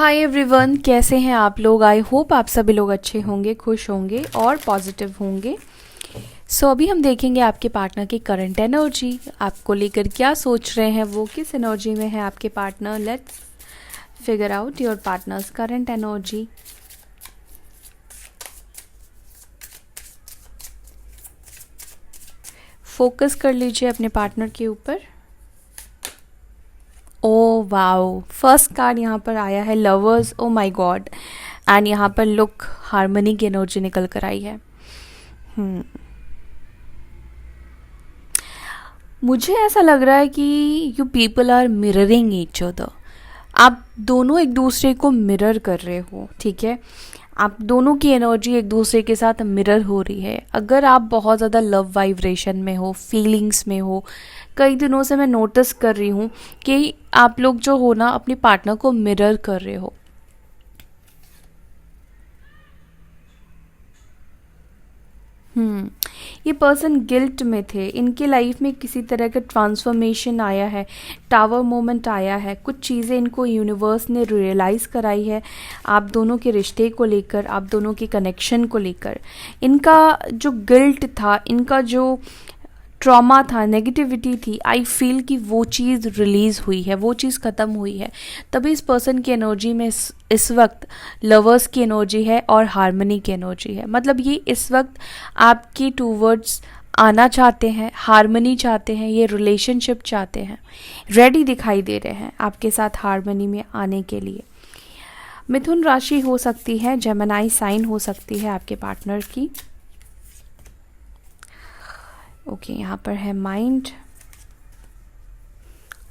Hi everyone, कैसे हैं आप लोग। आई होप आप सभी लोग अच्छे होंगे, खुश होंगे और पॉजिटिव होंगे। अभी हम देखेंगे आपके पार्टनर की करंट एनर्जी, आपको लेकर क्या सोच रहे हैं, वो किस एनर्जी में है आपके partner. Let's figure out your partners current energy. Focus कर लीजिए अपने पार्टनर के ऊपर। ओ वाओ, फर्स्ट कार्ड यहाँ पर आया है lovers. Oh my God, and यहाँ पर लुक हार्मनी की एनर्जी निकल कर आई है। मुझे ऐसा लग रहा है कि you people are mirroring each other. आप दोनों एक दूसरे को मिरर कर रहे हो, ठीक है। आप दोनों की एनर्जी एक दूसरे के साथ मिरर हो रही है। अगर आप बहुत ज़्यादा लव वाइब्रेशन में हो, फीलिंग्स में हो, कई दिनों से मैं नोटिस कर रही हूँ कि आप लोग जो हो ना अपने पार्टनर को मिरर कर रहे हो। ये पर्सन गिल्ट में थे, इनके लाइफ में किसी तरह का ट्रांसफॉर्मेशन आया है, टावर मोमेंट आया है, कुछ चीज़ें इनको यूनिवर्स ने रियलाइज़ कराई है आप दोनों के रिश्ते को लेकर, आप दोनों के कनेक्शन को लेकर। इनका जो गिल्ट था, इनका जो ट्रॉमा था, नेगेटिविटी थी, आई फील कि वो चीज़ रिलीज़ हुई है, वो चीज़ ख़त्म हुई है। तभी इस पर्सन की एनर्जी में इस वक्त लवर्स की एनर्जी है और हार्मनी की एनर्जी है। मतलब ये इस वक्त आपके टूवर्ड्स आना चाहते हैं, हार्मनी चाहते हैं, ये रिलेशनशिप चाहते हैं, रेडी दिखाई दे रहे हैं आपके साथ हार्मनी में आने के लिए। मिथुन राशि हो सकती है, जेमिनी साइन हो सकती है आपके पार्टनर की। ओके, यहाँ पर है mind,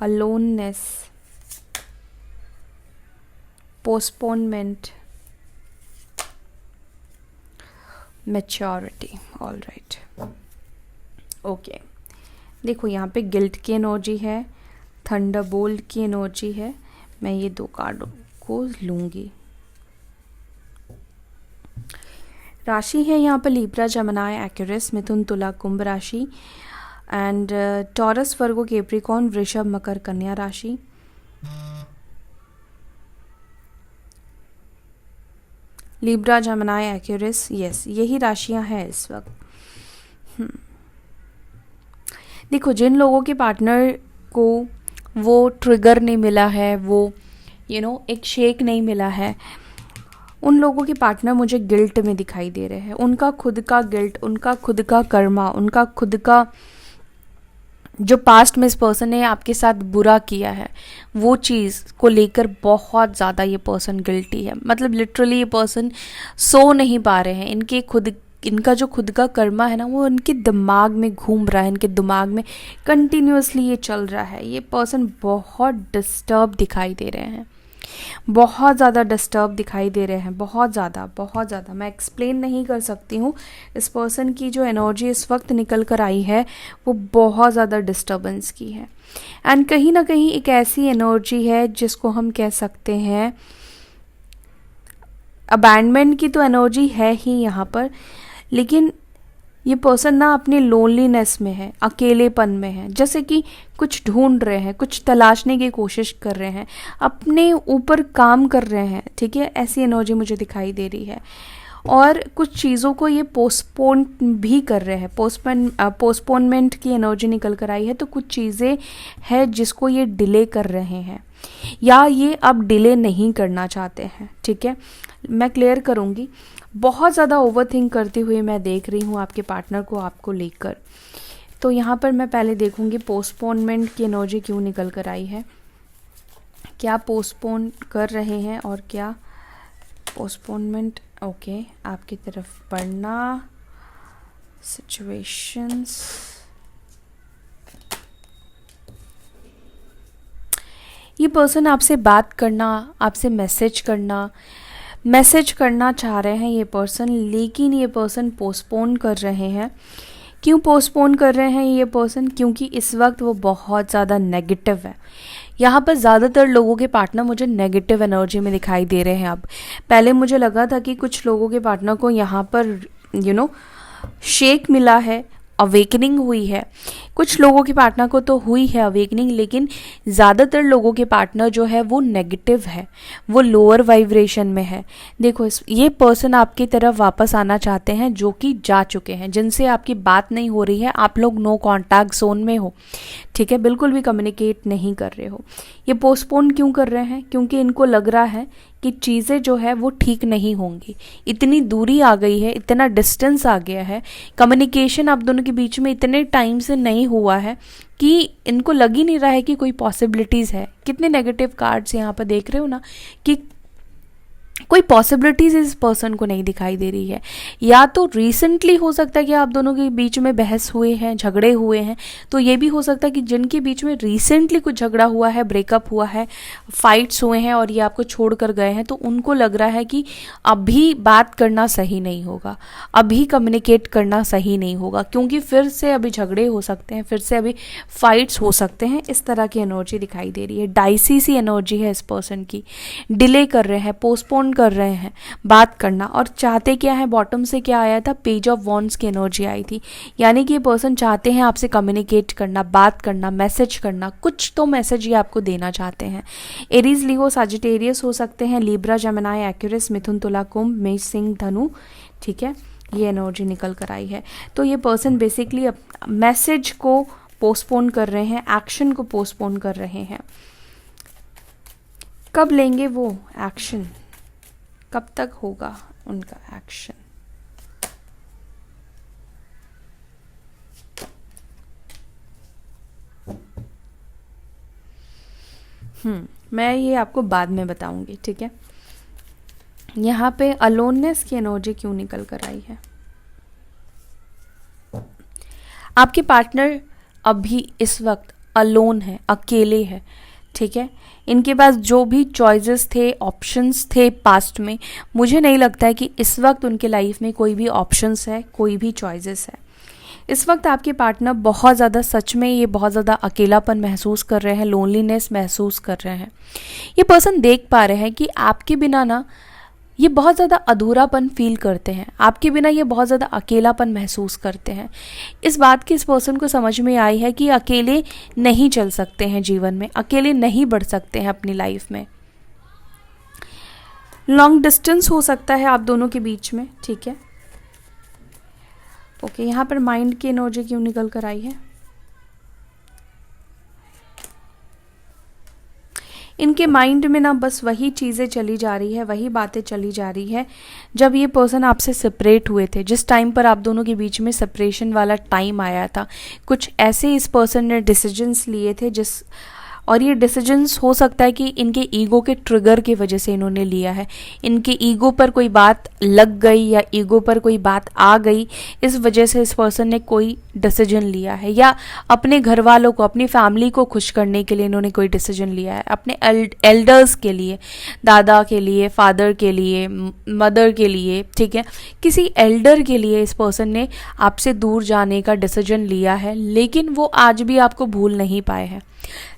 aloneness, postponement, maturity. All right, okay. देखो यहाँ पे गिल्ट की एनर्जी है, थंडरबोल्ट की एनर्जी है। मैं ये दो कार्डों को लूँगी। राशि है यहाँ पर लिब्रा, जेमिनी, एक्वेरियस, मिथुन, तुला, कुंभ राशि, एंड टॉरस, वर्गो, कैप्रिकॉर्न, वृषभ, मकर, कन्या राशि। लिब्रा, जेमिनी, एक्वेरियस, यस, यही राशियां हैं इस वक्त। देखो, जिन लोगों के पार्टनर को वो ट्रिगर नहीं मिला है, वो एक शेक नहीं मिला है, उन लोगों के पार्टनर मुझे गिल्ट में दिखाई दे रहे हैं। उनका खुद का गिल्ट, उनका खुद का कर्मा, उनका खुद का जो पास्ट में इस पर्सन ने आपके साथ बुरा किया है, वो चीज़ को लेकर बहुत ज़्यादा ये पर्सन गिल्टी है। मतलब लिटरली ये पर्सन सो नहीं पा रहे हैं। इनका जो खुद का कर्मा है ना, वो इनके दिमाग में घूम रहा है, इनके दिमाग में कंटिन्यूसली ये चल रहा है। ये पर्सन बहुत डिस्टर्ब दिखाई दे रहे हैं, बहुत ज़्यादा डिस्टर्ब दिखाई दे रहे हैं, बहुत ज़्यादा। मैं एक्सप्लेन नहीं कर सकती हूँ। इस पर्सन की जो एनर्जी इस वक्त निकल कर आई है वो बहुत ज़्यादा डिस्टर्बेंस की है, एंड कहीं ना कहीं एक ऐसी एनर्जी है जिसको हम कह सकते हैं अबैंडनमेंट की तो एनर्जी है ही यहाँ पर। लेकिन ये पर्सन ना अपनी लोनलीनेस में है, अकेलेपन में है, जैसे कि कुछ ढूंढ रहे हैं, कुछ तलाशने की कोशिश कर रहे हैं, अपने ऊपर काम कर रहे हैं, ठीक है। ऐसी एनर्जी मुझे दिखाई दे रही है। और कुछ चीज़ों को ये पोस्टपोन भी कर रहे हैं। पोस्टपोनमेंट की एनर्जी निकल कर आई है, तो कुछ चीज़ें हैं जिसको ये डिले कर रहे हैं या ये अब डिले नहीं करना चाहते हैं, ठीक है। मैं क्लियर करूँगी। बहुत ज़्यादा ओवरथिंक करती हुई मैं देख रही हूँ आपके पार्टनर को, आपको लेकर। तो यहाँ पर मैं पहले देखूँगी पोस्टपोनमेंट की एनर्जी क्यों निकल कर आई है, क्या पोस्टपोन कर रहे हैं और क्या पोस्टपोनमेंट। ओके, आपकी तरफ बढ़ना, सिचुएशंस। ये पर्सन आपसे बात करना, आपसे मैसेज करना चाह रहे हैं ये पर्सन, लेकिन ये पर्सन पोस्टपोन कर रहे हैं। क्यों पोस्टपोन कर रहे हैं ये पर्सन? क्योंकि इस वक्त वो बहुत ज़्यादा नेगेटिव है। यहाँ पर ज़्यादातर लोगों के पार्टनर मुझे नेगेटिव एनर्जी में दिखाई दे रहे हैं। अब पहले मुझे लगा था कि कुछ लोगों के पार्टनर को यहाँ पर शेक मिला है, अवेकनिंग हुई है। कुछ लोगों के पार्टनर को तो हुई है अवेकनिंग, लेकिन ज़्यादातर लोगों के पार्टनर जो है वो नेगेटिव है, वो लोअर वाइब्रेशन में है। देखो ये पर्सन आपकी तरफ वापस आना चाहते हैं जो कि जा चुके हैं, जिनसे आपकी बात नहीं हो रही है, आप लोग नो कॉन्टैक्ट जोन में हो, ठीक है, बिल्कुल भी कम्युनिकेट नहीं कर रहे हो। ये पोस्टपोन क्यों कर रहे हैं? क्योंकि इनको लग रहा है कि चीज़ें जो है वो ठीक नहीं होंगी। इतनी दूरी आ गई है, इतना डिस्टेंस आ गया है, कम्युनिकेशन आप दोनों के बीच में इतने टाइम से नहीं हुआ है कि इनको लग ही नहीं रहा है कि कोई पॉसिबिलिटीज़ है। कितने नेगेटिव कार्ड्स यहाँ पर देख रहे हो ना कि कोई पॉसिबिलिटीज इस पर्सन को नहीं दिखाई दे रही है। या तो रिसेंटली हो सकता है कि आप दोनों के बीच में बहस हुए हैं, झगड़े हुए हैं, तो ये भी हो सकता है कि जिनके बीच में रिसेंटली कुछ झगड़ा हुआ है, ब्रेकअप हुआ है, फाइट्स हुए हैं और ये आपको छोड़ कर गए हैं, तो उनको लग रहा है कि अभी बात करना सही नहीं होगा, अभी कम्युनिकेट करना सही नहीं होगा, क्योंकि फिर से अभी झगड़े हो सकते हैं, फिर से अभी फाइट्स हो सकते हैं। इस तरह की एनर्जी दिखाई दे रही है। डाइसी सी एनर्जी है इस पर्सन की। डिले कर रहे हैं, पोस्टपोन कर रहे हैं बात करना, और चाहते क्या है? बॉटम से क्या आया था? पेज ऑफ वॉन्ड्स की एनर्जी आई थी। यानी कि ये पर्सन चाहते हैं आपसे कम्युनिकेट करना, बात करना, मैसेज करना, कुछ तो मैसेज ये आपको देना चाहते हैं। एरीज, लियो, सजिटेरियस हो सकते हैं, लिब्रा, जेमिनी, एक्वेरियस, मिथुन, तुला, कुंभ, मेष, सिंह, धनु, ठीक है, ये एनर्जी निकल कर आई है। तो ये पर्सन बेसिकली मैसेज को पोस्टपोन कर रहे हैं, एक्शन को पोस्टपोन कर रहे हैं। कब लेंगे वो एक्शन? कब तक होगा उनका एक्शन? मैं ये आपको बाद में बताऊंगी, ठीक है। यहाँ पे अलोननेस की एनर्जी क्यों निकल कर आई है? आपके पार्टनर अभी इस वक्त अलोन है, अकेले है, ठीक है। इनके पास जो भी चॉइसेस थे, ऑप्शंस थे पास्ट में, मुझे नहीं लगता है कि इस वक्त उनके लाइफ में कोई भी ऑप्शंस है, कोई भी चॉइसेस है। इस वक्त आपके पार्टनर बहुत ज़्यादा, सच में ये बहुत ज़्यादा अकेलापन महसूस कर रहे हैं, लोनलीनेस महसूस कर रहे हैं। ये पर्सन देख पा रहे हैं कि आपके बिना ना ये बहुत ज़्यादा अधूरापन फील करते हैं, आपके बिना ये बहुत ज़्यादा अकेलापन महसूस करते हैं। इस बात की इस पर्सन को समझ में आई है कि अकेले नहीं चल सकते हैं जीवन में, अकेले नहीं बढ़ सकते हैं अपनी लाइफ में। लॉन्ग डिस्टेंस हो सकता है आप दोनों के बीच में, ठीक है। ओके, यहाँ पर माइंड की एनर्जी क्यों निकल कर आई है? इनके माइंड में ना बस वही चीज़ें चली जा रही है, वही बातें चली जा रही है जब ये पर्सन आपसे सेपरेट हुए थे, जिस टाइम पर आप दोनों के बीच में सेपरेशन वाला टाइम आया था। कुछ ऐसे इस पर्सन ने डिसीजंस लिए थे और ये डिसीजंस हो सकता है कि इनके ईगो के ट्रिगर की वजह से इन्होंने लिया है। इनके ईगो पर कोई बात लग गई या ईगो पर कोई बात आ गई, इस वजह से इस पर्सन ने कोई डिसीजन लिया है, या अपने घर वालों को, अपनी फैमिली को खुश करने के लिए इन्होंने कोई डिसीजन लिया है, अपने एल्डर्स के लिए, दादा के लिए, फादर के लिए, मदर के लिए, ठीक है, किसी एल्डर के लिए इस पर्सन ने आपसे दूर जाने का डिसीजन लिया है। लेकिन वो आज भी आपको भूल नहीं पाए हैं।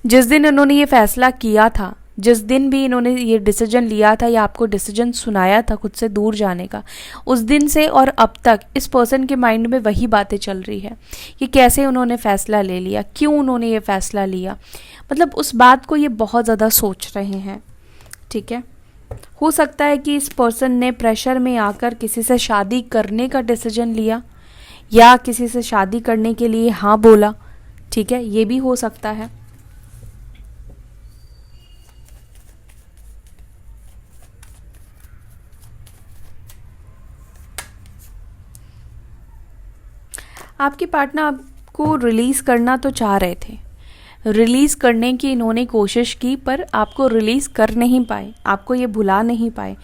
जिस दिन इन्होंने ये फैसला किया था, जिस दिन भी इन्होंने ये डिसीजन लिया था या आपको डिसीजन सुनाया था खुद से दूर जाने का, उस दिन से और अब तक इस पर्सन के माइंड में वही बातें चल रही है कि कैसे उन्होंने फैसला ले लिया, क्यों उन्होंने ये फैसला लिया। मतलब उस बात को ये बहुत ज़्यादा सोच रहे हैं, ठीक है। हो सकता है कि इस पर्सन ने प्रेशर में आकर किसी से शादी करने का डिसीजन लिया या किसी से शादी करने के लिए हाँ बोला, ठीक है, ये भी हो सकता है। आपके पार्टनर आपको रिलीज़ करना तो चाह रहे थे, रिलीज़ करने की इन्होंने कोशिश की, पर आपको रिलीज़ कर नहीं पाए, आपको ये भुला नहीं पाए।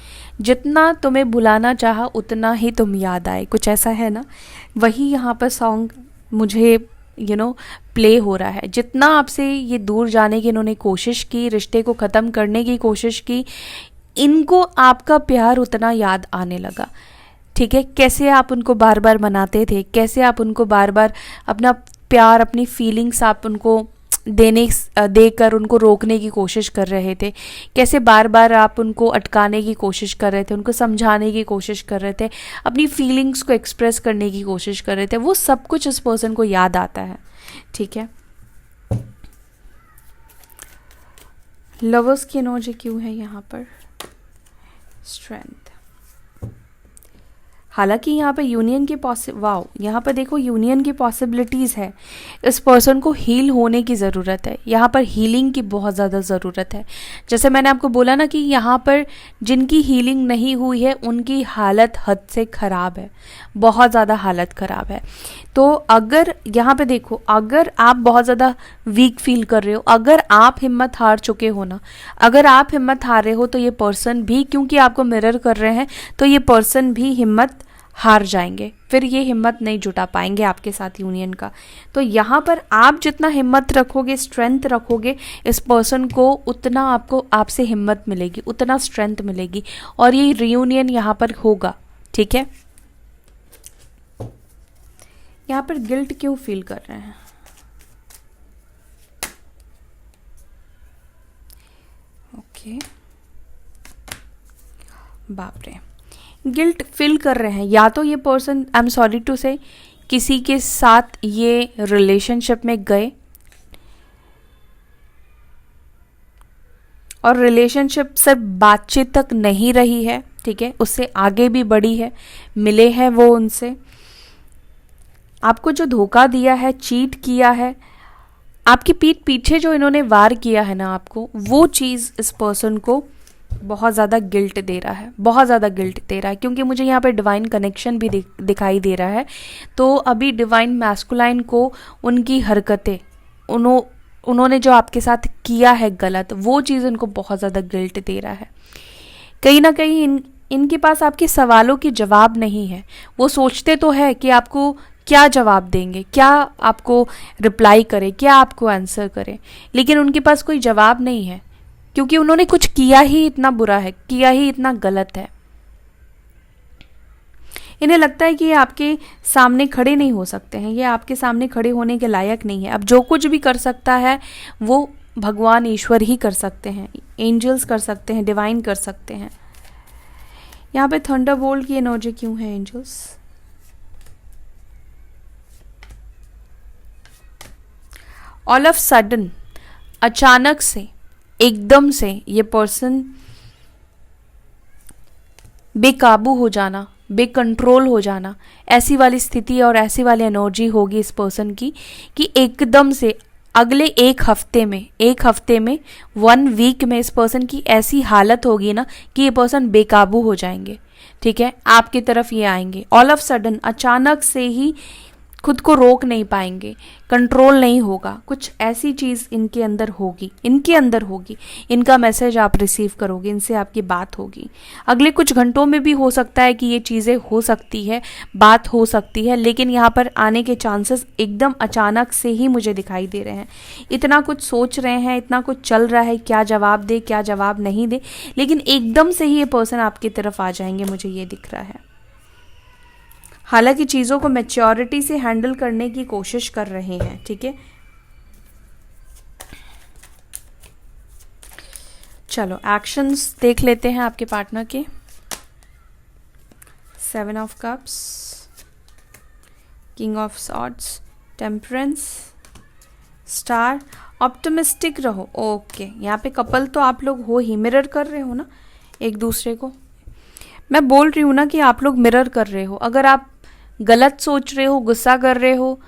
जितना तुम्हें भुलाना चाहा उतना ही तुम याद आए, कुछ ऐसा है ना। वही यहाँ पर सॉन्ग मुझे प्ले हो रहा है। जितना आपसे ये दूर जाने की इन्होंने कोशिश की, रिश्ते को ख़त्म करने की कोशिश की, इनको आपका प्यार उतना याद आने लगा, ठीक है। कैसे आप उनको बार बार मनाते थे, कैसे आप उनको बार बार अपना प्यार, अपनी फीलिंग्स आप उनको देकर उनको रोकने की कोशिश कर रहे थे, कैसे बार बार आप उनको अटकाने की कोशिश कर रहे थे, उनको समझाने की कोशिश कर रहे थे, अपनी फीलिंग्स को एक्सप्रेस करने की कोशिश कर रहे थे, वो सब कुछ इस पर्सन को याद आता है। ठीक है, लवर्स की एनर्जी क्यों है यहाँ पर? स्ट्रेंथ। हालांकि यहाँ पे यूनियन की वाओ, यहाँ पर देखो यूनियन की पॉसिबिलिटीज़ है। इस पर्सन को हील होने की ज़रूरत है, यहाँ पर हीलिंग की बहुत ज़्यादा ज़रूरत है। जैसे मैंने आपको बोला ना कि यहाँ पर जिनकी हीलिंग नहीं हुई है उनकी हालत हद से ख़राब है, बहुत ज़्यादा हालत ख़राब है। तो अगर यहाँ पे देखो, अगर आप बहुत ज़्यादा वीक फील कर रहे हो, अगर आप हिम्मत हार चुके हो ना, अगर आप हिम्मत हार रहे हो तो ये पर्सन भी, क्योंकि आपको मिरर कर रहे हैं, तो ये पर्सन भी हिम्मत हार जाएंगे, फिर ये हिम्मत नहीं जुटा पाएंगे आपके साथ यूनियन का। तो यहाँ पर आप जितना हिम्मत रखोगे, स्ट्रेंथ रखोगे इस पर्सन को, उतना आपको आपसे हिम्मत मिलेगी, उतना स्ट्रेंथ मिलेगी, और ये रियूनियन यहाँ पर होगा। ठीक है, यहाँ पर गिल्ट क्यों फील कर रहे हैं? ओके, बाप रे, गिल्ट फील कर रहे हैं। या तो ये person, I am sorry to say, किसी के साथ ये रिलेशनशिप में गए और रिलेशनशिप सिर्फ बातचीत तक नहीं रही है, ठीक है, उससे आगे भी बढ़ी है, मिले हैं वो उनसे, आपको जो धोखा दिया है, चीट किया है, आपकी पीठ पीछे जो इन्होंने वार किया है ना आपको, वो चीज़ इस पर्सन को बहुत ज़्यादा गिल्ट दे रहा है, बहुत ज़्यादा गिल्ट दे रहा है। क्योंकि मुझे यहाँ पे डिवाइन कनेक्शन भी दिखाई दे रहा है। तो अभी डिवाइन मैस्कुलाइन को उनकी हरकतें, उन्होंने जो आपके साथ किया है गलत, वो चीज़ उनको बहुत ज़्यादा गिल्ट दे रहा है। कहीं ना कहीं इनके पास आपके सवालों के जवाब नहीं है। वो सोचते तो है कि आपको क्या जवाब देंगे, क्या आपको रिप्लाई करें, क्या आपको आंसर करें, लेकिन उनके पास कोई जवाब नहीं है, क्योंकि उन्होंने कुछ किया ही इतना बुरा है, किया ही इतना गलत है। इन्हें लगता है कि ये आपके सामने खड़े नहीं हो सकते हैं, ये आपके सामने खड़े होने के लायक नहीं है। अब जो कुछ भी कर सकता है वो भगवान ईश्वर ही कर सकते हैं, एंजल्स कर सकते हैं, डिवाइन कर सकते हैं। यहाँ पे थंडरबोल्ट की एनर्जी क्यों है एंजल्स? ऑल ऑफ सडन, अचानक से, एकदम से ये पर्सन बेकाबू हो जाना, बेकंट्रोल हो जाना, ऐसी वाली स्थिति और ऐसी वाली एनर्जी होगी इस पर्सन की कि एकदम से अगले एक हफ्ते में 1 वीक में इस पर्सन की ऐसी हालत होगी ना कि ये पर्सन बेकाबू हो जाएंगे। ठीक है, आपकी तरफ ये आएंगे ऑल ऑफ सडन, अचानक से ही खुद को रोक नहीं पाएंगे, कंट्रोल नहीं होगा, कुछ ऐसी चीज़ इनके अंदर होगी, इनका मैसेज आप रिसीव करोगे, इनसे आपकी बात होगी। अगले कुछ घंटों में भी हो सकता है कि ये चीज़ें हो सकती है, बात हो सकती है, लेकिन यहाँ पर आने के चांसेस एकदम अचानक से ही मुझे दिखाई दे रहे हैं। इतना कुछ सोच रहे हैं, इतना कुछ चल रहा है, क्या जवाब दे, क्या जवाब नहीं दे, लेकिन एकदम से ही ये पर्सन आपकी तरफ आ जाएंगे, मुझे ये दिख रहा है। हालांकि चीज़ों को मैच्योरिटी से हैंडल करने की कोशिश कर रहे हैं। ठीक है, चलो एक्शंस देख लेते हैं आपके पार्टनर के। 7 of cups, king of swords, temperance, star. Optimistic रहो। ओके, यहाँ पे कपल तो आप लोग हो ही, मिरर कर रहे हो ना एक दूसरे को। मैं बोल रही हूँ ना कि आप लोग मिरर कर रहे हो। अगर आप गलत सोच रहे हो, गुस्सा कर रहे हो,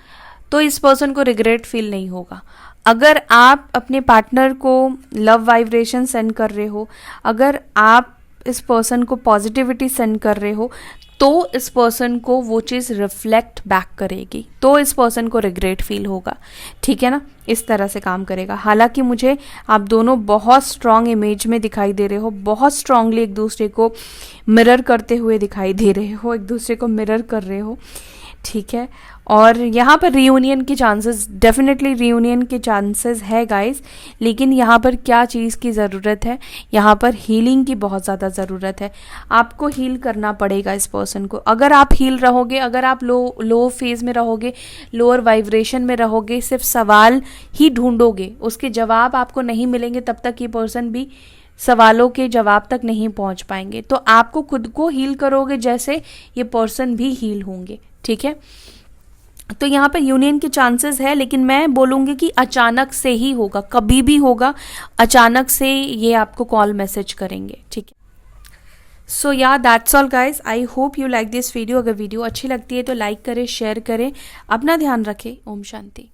तो इस पर्सन को रिग्रेट फील नहीं होगा। अगर आप अपने पार्टनर को लव वाइब्रेशन सेंड कर रहे हो, अगर आप इस पर्सन को पॉजिटिविटी सेंड कर रहे हो, तो इस पर्सन को वो चीज़ रिफ्लेक्ट बैक करेगी, तो इस पर्सन को रिग्रेट फील होगा। ठीक है ना, इस तरह से काम करेगा। हालांकि मुझे आप दोनों बहुत स्ट्रांग इमेज में दिखाई दे रहे हो, बहुत स्ट्रांगली एक दूसरे को मिरर करते हुए दिखाई दे रहे हो, एक दूसरे को मिरर कर रहे हो। ठीक है, और यहाँ पर रीयूनियन के चांसेस, डेफिनेटली रीयूनियन के चांसेस है गाइस, लेकिन यहाँ पर क्या चीज़ की ज़रूरत है, यहाँ पर हीलिंग की बहुत ज़्यादा ज़रूरत है। आपको हील करना पड़ेगा इस पर्सन को। अगर आप हील रहोगे, अगर आप लो फेज़ में रहोगे, लोअर वाइब्रेशन में रहोगे, सिर्फ सवाल ही ढूंढोगे, उसके जवाब आपको नहीं मिलेंगे, तब तक ये पर्सन भी सवालों के जवाब तक नहीं पहुंच पाएंगे। तो आपको खुद को हील करोगे जैसे ये पर्सन भी हील होंगे, ठीक है। तो यहाँ पर यूनियन के चांसेस है, लेकिन मैं बोलूँगी कि अचानक से ही होगा, कभी भी होगा, अचानक से ये आपको कॉल मैसेज करेंगे, ठीक है। सो या that's all guys, I hope you like this video. अगर वीडियो अच्छी लगती है तो लाइक करें, शेयर करें, अपना ध्यान रखें। ओम शांति।